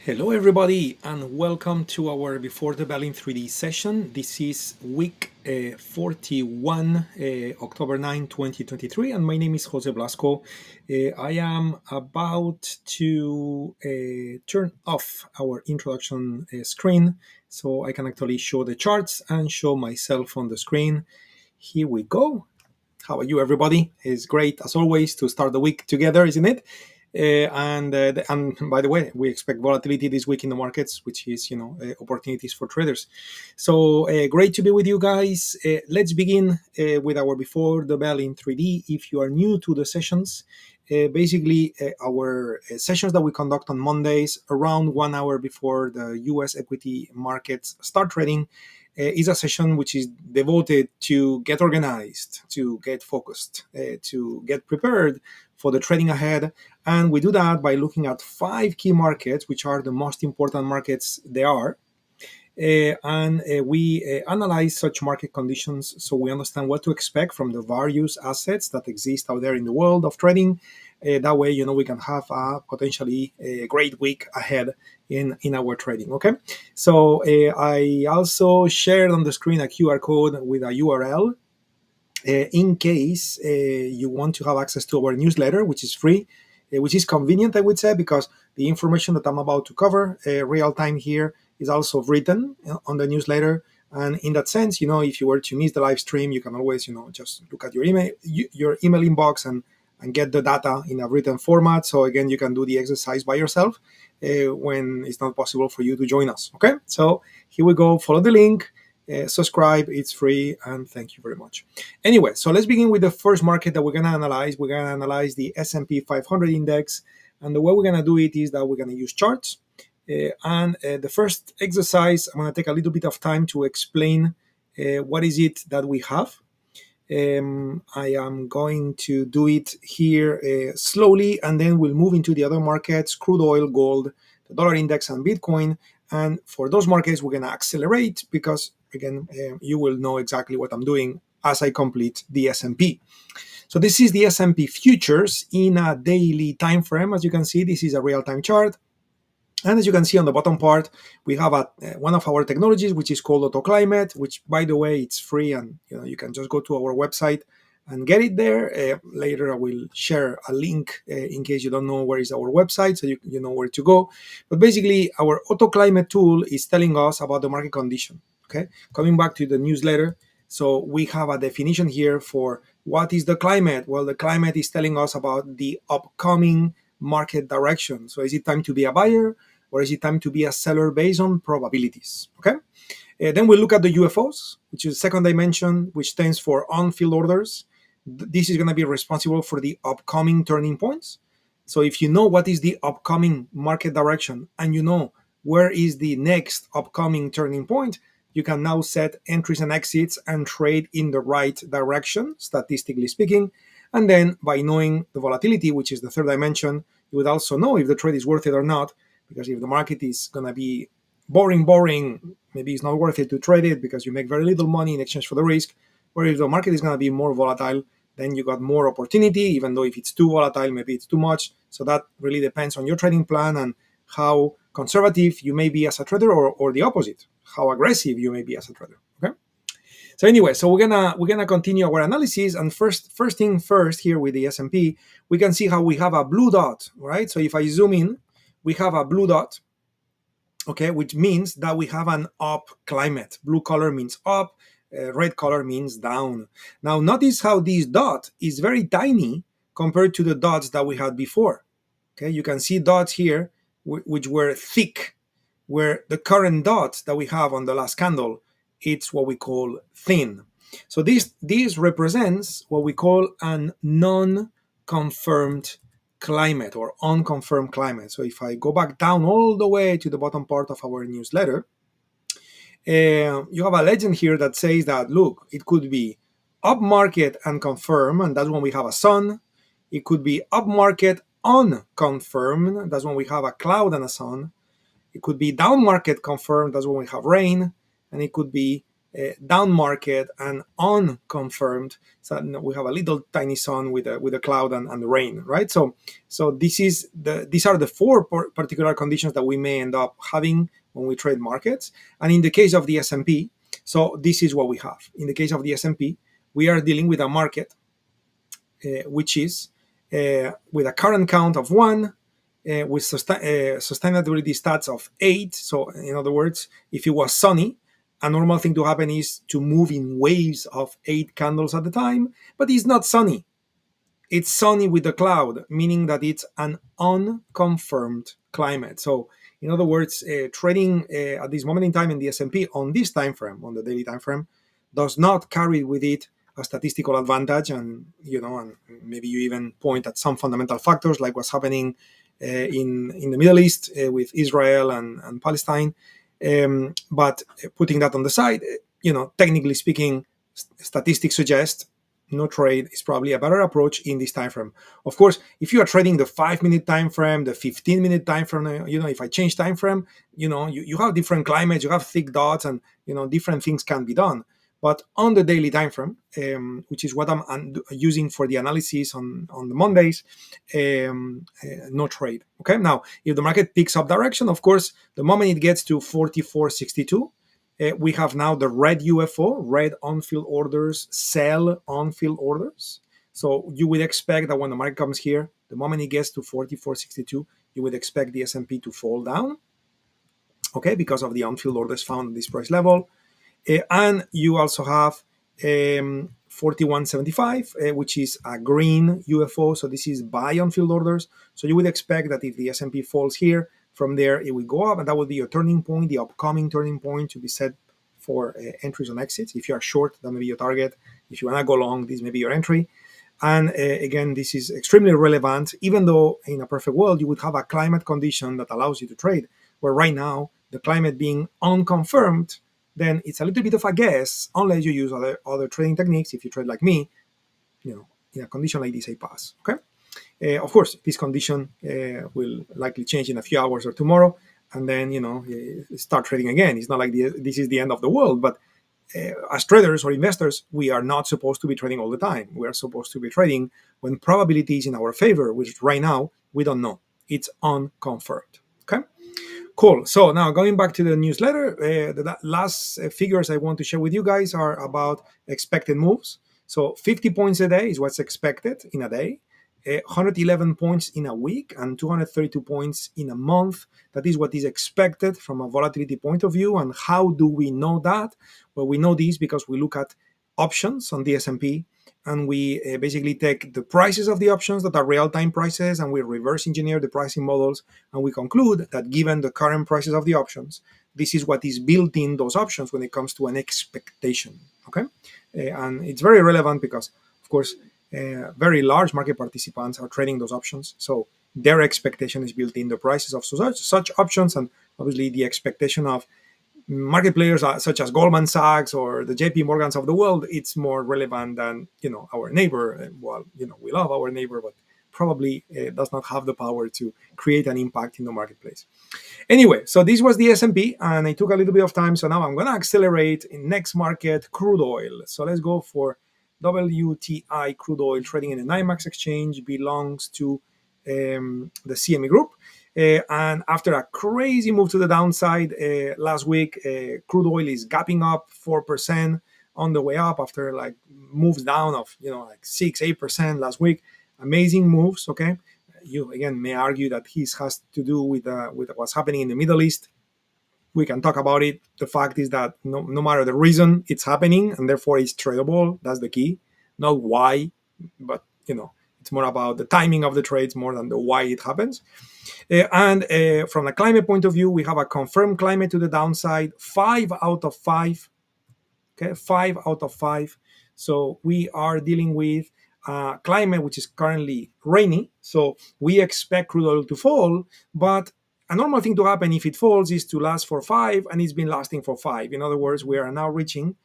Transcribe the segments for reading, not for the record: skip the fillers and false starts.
Hello everybody and welcome to our Before the Bell in 3D session. This is week 41, October 9, 2023, and my name is Jose Blasco. I am about to turn off our introduction screen so I can actually show the charts and show myself on the screen. Here we go. How are you, everybody? It's great, as always, to start the week together, isn't it? And by the way, we expect volatility this week in the markets, which is, opportunities for traders. So great to be with you guys. Let's begin with our Before the Bell in 3D. If you are new to the sessions, basically our sessions that we conduct on Mondays around 1 hour before the US equity markets start trading is a session which is devoted to get organized, to get focused, to get prepared for the trading ahead. And we do that by looking at 5 key markets, which are the most important markets there are. And we analyze such market conditions so we understand what to expect from the various assets that exist out there in the world of trading. That way, we can have a potentially a great week ahead in our trading. Okay, so I also shared on the screen a QR code with a URL in case you want to have access to our newsletter, which is free, which is convenient, I would say, because the information that I'm about to cover real time here is also written on the newsletter. And in that sense, if you were to miss the live stream, you can always, just look at your email inbox and get the data in a written format. So again, you can do the exercise by yourself when it's not possible for you to join us. Okay, so here we go. Follow the link. Subscribe, it's free, and thank you very much. Anyway, so let's begin with the first market that we're going to analyze. We're going to analyze the S&P 500 index, and the way we're going to do it is that we're going to use charts. And the first exercise, I'm going to take a little bit of time to explain what is it that we have. I am going to do it here slowly, and then we'll move into the other markets, crude oil, gold, the dollar index, and Bitcoin. And for those markets, we're going to accelerate because, again, you will know exactly what I'm doing as I complete the S&P. So this is the S&P futures in a daily time frame. As you can see, this is a real-time chart. And as you can see on the bottom part, we have one of our technologies, which is called AutoClimate, which, by the way, it's free, and you can just go to our website and get it there. Later, I will share a link in case you don't know where is our website, so you know where to go. But basically, our AutoClimate tool is telling us about the market condition. Okay, coming back to the newsletter, so we have a definition here for what is the climate. Well, the climate is telling us about the upcoming market direction. So is it time to be a buyer, or is it time to be a seller based on probabilities? Okay. Then we look at the UFOs, which is the second dimension, which stands for on-field orders. This is going to be responsible for the upcoming turning points. So if you know what is the upcoming market direction and you know where is the next upcoming turning point, you can now set entries and exits and trade in the right direction, statistically speaking. And then by knowing the volatility, which is the third dimension, you would also know if the trade is worth it or not. Because if the market is going to be boring, maybe it's not worth it to trade it because you make very little money in exchange for the risk. Or if the market is going to be more volatile, then you got more opportunity, even though if it's too volatile, maybe it's too much. So that really depends on your trading plan and how conservative you may be as a trader, or the opposite, how aggressive you may be as a trader. Okay. So anyway, so we're gonna continue our analysis, and first thing first here with the S&P, we can see how we have a blue dot, right? So if I zoom in, we have a blue dot, okay, which means that we have an up climate. Blue color means up, red color means down. Now notice how this dot is very tiny compared to the dots that we had before. Okay, you can see dots here which were thick, where the current dot that we have on the last candle, it's what we call thin. So this represents what we call an non-confirmed climate or unconfirmed climate. So if I go back down all the way to the bottom part of our newsletter, you have a legend here that says that, look, it could be up market and confirm, and that's when we have a sun. It could be up market unconfirmed, that's when we have a cloud and a sun. It could be down market confirmed, that's when we have rain. And it could be down market and unconfirmed. So we have a little tiny sun with a cloud and the rain, right? So these are the four particular conditions that we may end up having when we trade markets. And in the case of the S&P, so this is what we have. In the case of the S&P, we are dealing with a market which is with a current count of 1, with sustainability stats of 8. So in other words, if it was sunny, a normal thing to happen is to move in waves of 8 candles at a time, but it's not sunny. It's sunny with a cloud, meaning that it's an unconfirmed climate. So in other words, trading at this moment in time in the S&P on this time frame, on the daily time frame, does not carry with it a statistical advantage. And and maybe you even point at some fundamental factors like what's happening in the Middle East with Israel and Palestine. But putting that on the side, technically speaking, statistics suggest no trade is probably a better approach in this time frame. Of course, if you are trading the 5-minute time frame, the 15-minute time frame, if I change time frame, you have different climates, you have thick dots, and different things can be done. But on the daily time frame, which is what I'm using for the analysis on the Mondays, no trade. Okay. Now, if the market picks up direction, of course, the moment it gets to 44.62. We have now the red UFO, red on-field orders, sell on-field orders. So you would expect that when the market comes here, the moment it gets to 44.62, you would expect the S&P to fall down, okay, because of the on-field orders found at this price level. And you also have 41.75, which is a green UFO. So this is buy on-field orders. So you would expect that if the S&P falls here, from there it will go up, and that would be your turning point, the upcoming turning point to be set for entries and exits. If you are short, that may be your target. If you want to go long, this may be your entry. And again, this is extremely relevant, even though in a perfect world, you would have a climate condition that allows you to trade, where right now, the climate being unconfirmed, then it's a little bit of a guess, unless you use other trading techniques. If you trade like me, in a condition like this, I pass, okay? Of course, this condition will likely change in a few hours or tomorrow, and then start trading again. It's not like this is the end of the world, but as traders or investors, we are not supposed to be trading all the time. We are supposed to be trading when probability is in our favor, which right now we don't know. It's unconfirmed. Okay. Cool. So now going back to the newsletter, the last figures I want to share with you guys are about expected moves. So 50 points a day is what's expected in a day. 111 points in a week and 232 points in a month. That is what is expected from a volatility point of view. And how do we know that? Well, we know this because we look at options on the S&P, and we basically take the prices of the options that are real-time prices, and we reverse engineer the pricing models, and we conclude that given the current prices of the options, this is what is built in those options when it comes to an expectation. Okay, and it's very relevant because, of course, very large market participants are trading those options. So their expectation is built in the prices of such options, and obviously the expectation of market players such as Goldman Sachs or the JP Morgans of the world, it's more relevant than our neighbor. Well, we love our neighbor, but probably does not have the power to create an impact in the marketplace. Anyway, so this was the S&P, and I took a little bit of time. So now I'm going to accelerate in next market, crude oil. So let's go for WTI crude oil trading in the NYMEX exchange, belongs to the CME group. And after a crazy move to the downside last week, crude oil is gapping up 4% on the way up after like moves down of like 6-8% last week. Amazing moves. Okay, you again may argue that this has to do with what's happening in the Middle East. We can talk about it. The fact is that no matter the reason, it's happening, and therefore it's tradable. That's the key. Not why, but it's more about the timing of the trades more than the why it happens. And from a climate point of view, we have a confirmed climate to the downside, 5 out of 5. Okay, 5 out of 5. So we are dealing with climate which is currently rainy. So we expect crude oil to fall, but a normal thing to happen if it falls is to last for 5, and it's been lasting for 5. In other words, we are now reaching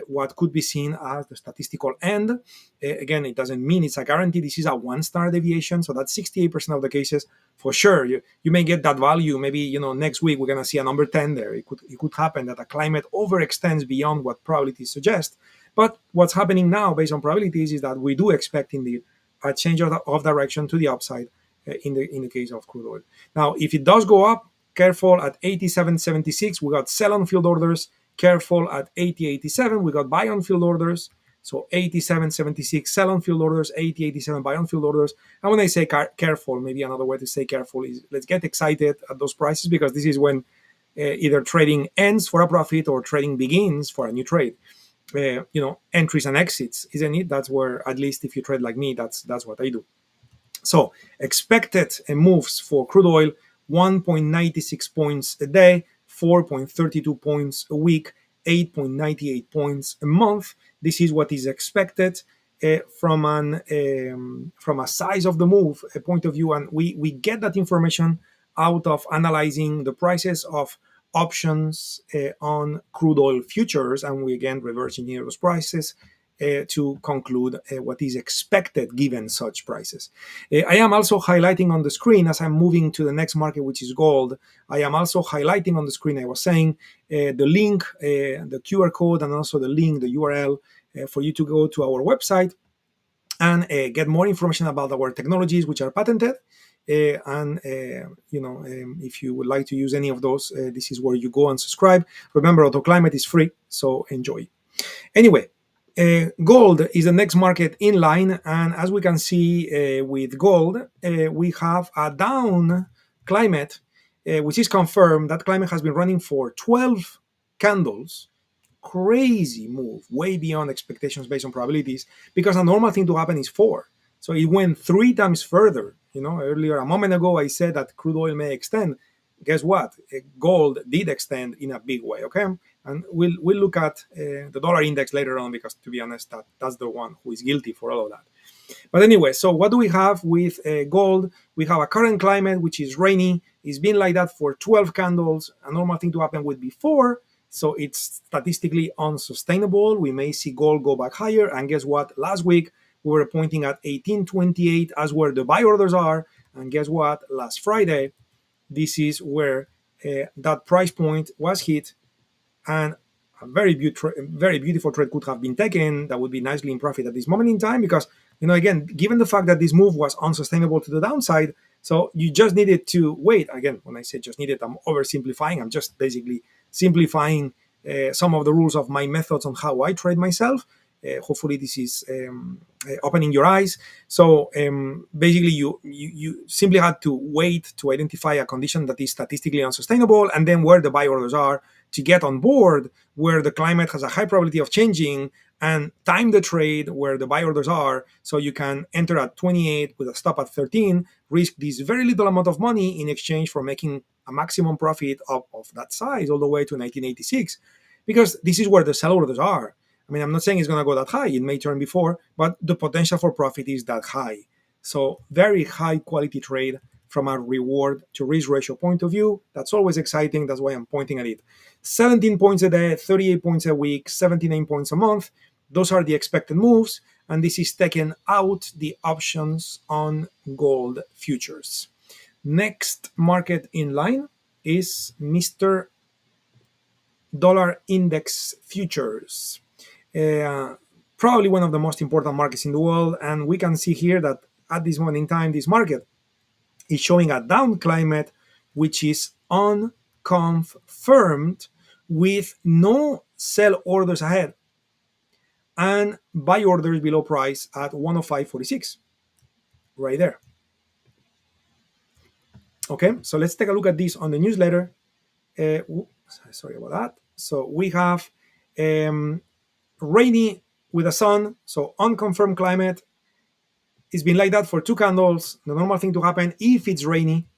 what could be seen as the statistical end. Again, it doesn't mean it's a guarantee. This is a one-standard deviation, so that's 68% of the cases. For sure, you may get that value. Maybe next week we're gonna see a number 10 there. It could happen that a climate overextends beyond what probabilities suggest. But what's happening now, based on probabilities, is that we do expect indeed a change of direction to the upside in the case of crude oil. Now, if it does go up, careful at 87.76. We got sell on field orders. Careful at 80.87. We got buy on field orders. So 87.76 sell on field orders, 80.87 buy on field orders. And when I say careful, maybe another way to say careful is let's get excited at those prices, because this is when either trading ends for a profit or trading begins for a new trade. Entries and exits, isn't it? That's where, at least if you trade like me, that's what I do. So expected moves for crude oil: 1.96 points a day, 4.32 points a week, 8.98 points a month. This is what is expected from a size of the move point of view, and we get that information out of analyzing the prices of options on crude oil futures, and we again reverse engineer those prices to conclude what is expected given such prices. I am also highlighting on the screen, as I'm moving to the next market, which is gold. I am also highlighting on the screen, I was saying, the link, the QR code, and also the link, the URL, for you to go to our website and get more information about our technologies, which are patented. If you would like to use any of those, this is where you go and subscribe. Remember, AutoClimate is free, so enjoy. Anyway, gold is the next market in line, and as we can see with gold, we have a down climate, which is confirmed. That climate has been running for 12 candles. Crazy move, way beyond expectations based on probabilities, because a normal thing to happen is 4. So it went 3 times further. Earlier, a moment ago, I said that crude oil may extend. Guess what? Gold did extend in a big way, okay? And we'll look at the dollar index later on, because, to be honest, that's the one who is guilty for all of that. But anyway, so what do we have with gold? We have a current climate, which is rainy. It's been like that for 12 candles. A normal thing to happen would be 4. So it's statistically unsustainable. We may see gold go back higher. And guess what? Last week, we were pointing at 1828 as where the buy orders are. And guess what? Last Friday, this is where that price point was hit, and a very beautiful trade could have been taken. That would be nicely in profit at this moment in time, because, again, given the fact that this move was unsustainable to the downside, so you just needed to wait. Again, when I say just needed, I'm oversimplifying. I'm just basically simplifying some of the rules of my methods on how I trade myself. Hopefully this is opening your eyes. So basically you simply had to wait to identify a condition that is statistically unsustainable, and then where the buy orders are, to get on board where the climate has a high probability of changing, and time the trade where the buy orders are, so you can enter at 28 with a stop at 13, risk this very little amount of money in exchange for making a maximum profit of that size all the way to 1986, because this is where the sell orders are. I mean, I'm not saying it's going to go that high. It may turn before, but the potential for profit is that high. So very high quality trade from a reward to risk ratio point of view. That's always exciting. That's why I'm pointing at it. 17 points a day, 38 points a week, 79 points a month. Those are the expected moves. And this is taking out the options on gold futures. Next market in line is Mr. Dollar Index Futures. Probably one of the most important markets in the world, and we can see here that at this moment in time, this market is showing a down climate, which is unconfirmed, with no sell orders ahead and buy orders below price at 105.46, right there. Okay, so let's take a look at this on the newsletter. Sorry about that. So we have rainy with a sun, so unconfirmed climate. It's been like that for 2 candles. The normal thing to happen if it's rainy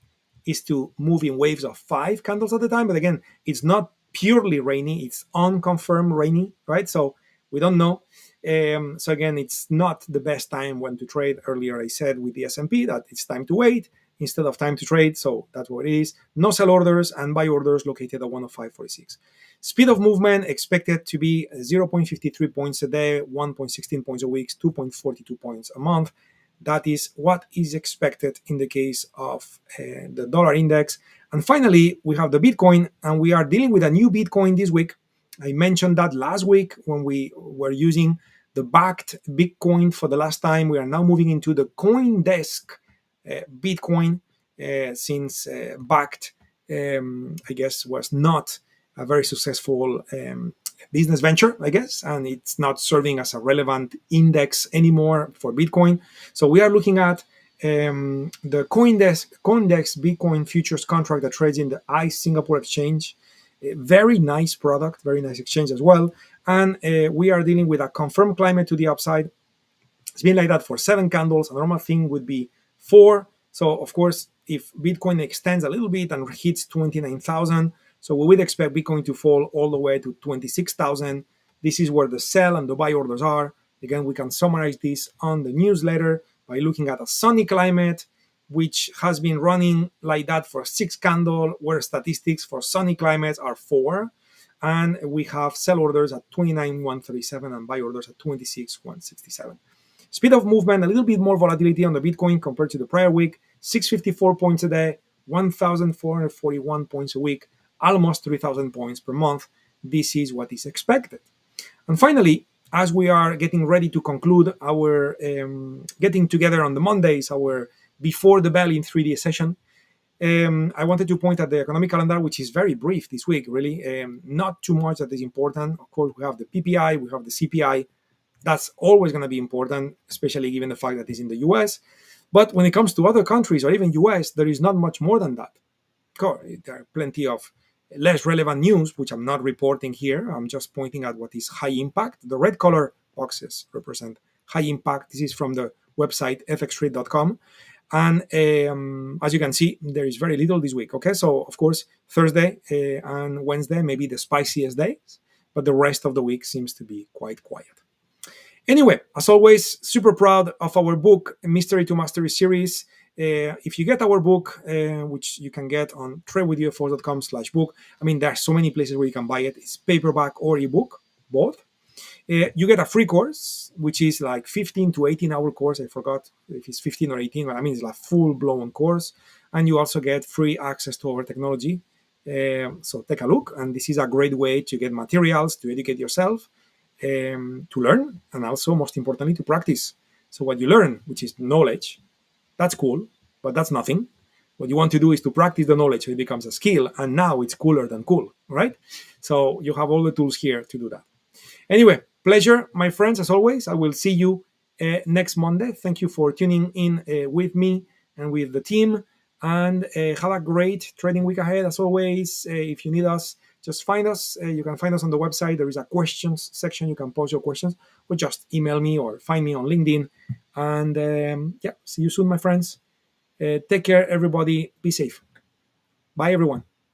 is to move in waves of 5 candles at a time. But again, it's not purely rainy. It's unconfirmed rainy, right? So we don't know. So again, it's not the best time when to trade. Earlier I said with the S&P that it's time to wait. instead of time to trade. So that's what it is. No sell orders and buy orders located at 105.46. Speed of movement expected to be 0.53 points a day, 1.16 points a week, 2.42 points a month. That is what is expected in the case of the dollar index. And finally, we have the Bitcoin, and we are dealing with a new Bitcoin this week. I mentioned that last week when we were using the backed Bitcoin for the last time. We are now moving into the CoinDesk Bitcoin since backed, I guess, was not a very successful business venture, I guess, and it's not serving as a relevant index anymore for Bitcoin. So we are looking at the CoinDesk Bitcoin futures contract that trades in the ICE Singapore exchange. A very nice product, very nice exchange as well. And we are dealing with a confirmed climate to the upside. It's been like that for 7 candles. A normal thing would be 4. So, of course, if Bitcoin extends a little bit and hits 29,000, so we would expect Bitcoin to fall all the way to 26,000. This is where the sell and the buy orders are. Again, we can summarize this on the newsletter by looking at a sunny climate, which has been running like that for 6 candles, where statistics for sunny climates are 4. And we have sell orders at 29,137 and buy orders at 26,167. Speed of movement, a little bit more volatility on the Bitcoin compared to the prior week, 654 points a day, 1,441 points a week, almost 3,000 points per month. This is what is expected. And finally, as we are getting ready to conclude our getting together on the Mondays, our before the bell in 3D session, I wanted to point at the economic calendar, which is very brief this week, really. Not too much that is important. Of course, we have the PPI, we have the CPI. That's always going to be important, especially given the fact that it's in the US. But when it comes to other countries or even US, there is not much more than that. There are plenty of less relevant news, which I'm not reporting here. I'm just pointing at what is high impact. The red color boxes represent high impact. This is from the website fxtrade.com. And as you can see, there is very little this week. Okay, so of course, Thursday and Wednesday may be the spiciest days, but the rest of the week seems to be quite quiet. Anyway, as always, super proud of our book, Mystery to Mastery series. If you get our book, which you can get on tradewithufos.com/book, I mean, there are so many places where you can buy it. It's paperback or ebook, both. You get a free course, which is like 15 to 18 hour course. I forgot if it's 15 or 18, but I mean, it's like full-blown course. And you also get free access to our technology. So take a look. And this is a great way to get materials, to educate yourself, to learn, and also, most importantly, to practice. So what you learn, which is knowledge, that's cool, but that's nothing. What you want to do is to practice the knowledge so it becomes a skill, and now it's cooler than cool, right? So you have all the tools here to do that. Anyway, pleasure, my friends, as always. I will see you next Monday. Thank you for tuning in with me and with the team, and have a great trading week ahead. As always, if you need us, just find us. You can find us on the website. There is a questions section. You can post your questions, or just email me or find me on LinkedIn. And yeah, see you soon, my friends. Take care, everybody. Be safe. Bye, everyone.